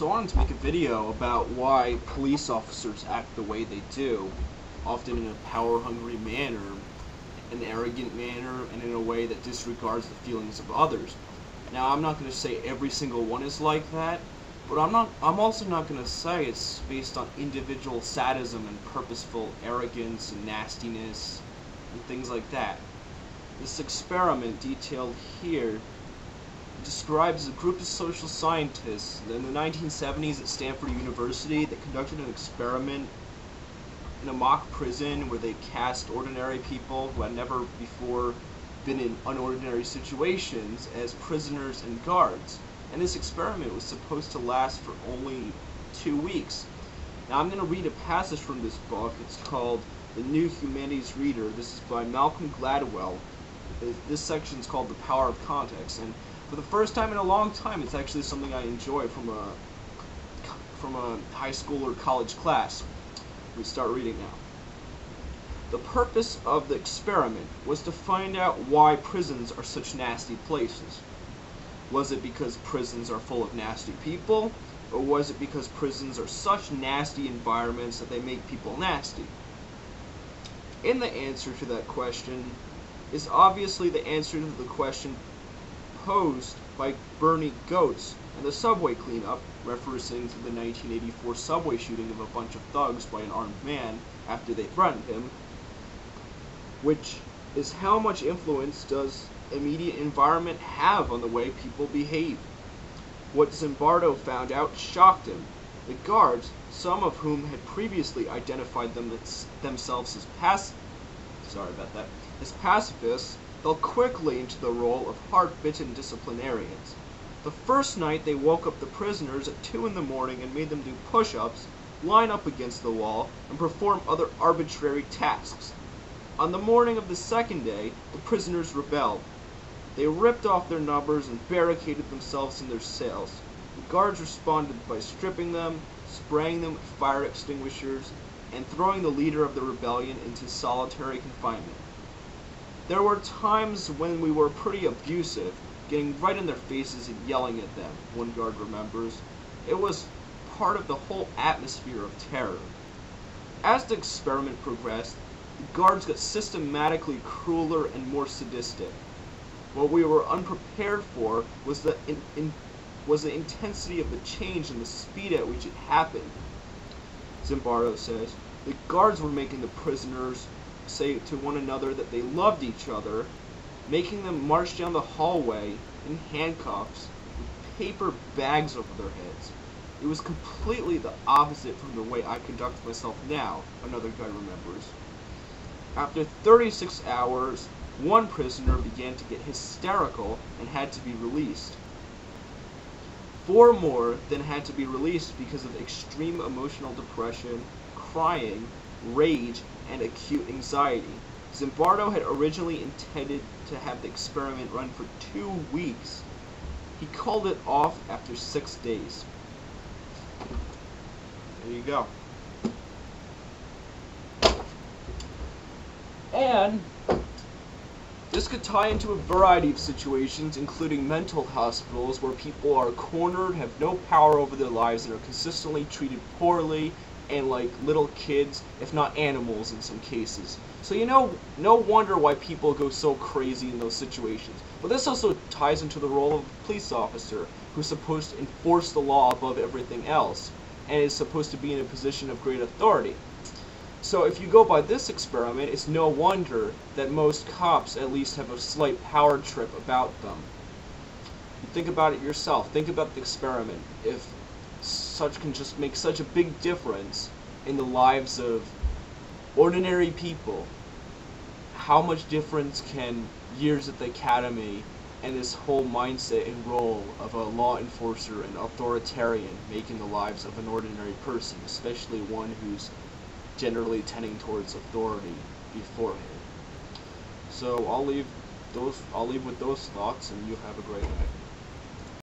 So I wanted to make a video about why police officers act the way they do, often in a power-hungry manner, an arrogant manner, and in a way that disregards the feelings of others. Now, I'm not going to say every single one is like that, but I'm also not going to say it's based on individual sadism and purposeful arrogance and nastiness and things like that. This experiment detailed here describes a group of social scientists in the 1970s at Stanford University that conducted an experiment in a mock prison where they cast ordinary people who had never before been in unordinary situations as prisoners and guards. And this experiment was supposed to last for only 2 weeks. Now I'm going to read a passage from this book. It's called The New Humanities Reader. This is by Malcolm Gladwell. This section is called The Power of Context, and for the first time in a long time, it's actually something I enjoy from a high school or college class. We start reading now. The purpose of the experiment was to find out why prisons are such nasty places. Was it because prisons are full of nasty people, or was it because prisons are such nasty environments that they make people nasty? And the answer to that question is obviously the answer to the question posed by Bernie Goetz and the subway cleanup, referencing to the 1984 subway shooting of a bunch of thugs by an armed man after they threatened him, which is how much influence does immediate environment have on the way people behave. What Zimbardo found out shocked him. The guards, some of whom had previously identified themselves as pacifists, fell quickly into the role of hard-bitten disciplinarians. The first night they woke up the prisoners at 2 in the morning and made them do push-ups, line up against the wall, and perform other arbitrary tasks. On the morning of the second day, the prisoners rebelled. They ripped off their numbers and barricaded themselves in their cells. The guards responded by stripping them, spraying them with fire extinguishers, and throwing the leader of the rebellion into solitary confinement. There were times when we were pretty abusive, getting right in their faces and yelling at them, one guard remembers. It was part of the whole atmosphere of terror. As the experiment progressed, the guards got systematically crueler and more sadistic. What we were unprepared for was the intensity of the change and the speed at which it happened. Zimbardo says, the guards were making the prisoners say to one another that they loved each other, making them march down the hallway in handcuffs with paper bags over their heads. It was completely the opposite from the way I conduct myself now, another guy remembers. After 36 hours, one prisoner began to get hysterical and had to be released. 4 more then had to be released because of extreme emotional depression, crying, rage, and acute anxiety. Zimbardo had originally intended to have the experiment run for 2 weeks. He called it off after 6 days. There you go. And this could tie into a variety of situations, including mental hospitals where people are cornered, have no power over their lives, and are consistently treated poorly, and like little kids, if not animals in some cases. So no wonder why people go so crazy in those situations. But this also ties into the role of a police officer, who's supposed to enforce the law above everything else, and is supposed to be in a position of great authority. So if you go by this experiment, it's no wonder that most cops at least have a slight power trip about them. You think about it yourself. Think about the experiment. If such can just make such a big difference in the lives of ordinary people, how much difference can years at the academy and this whole mindset and role of a law enforcer and authoritarian make in the lives of an ordinary person, especially one who's generally tending towards authority beforehand. So I'll leave with those thoughts, and you have a great night.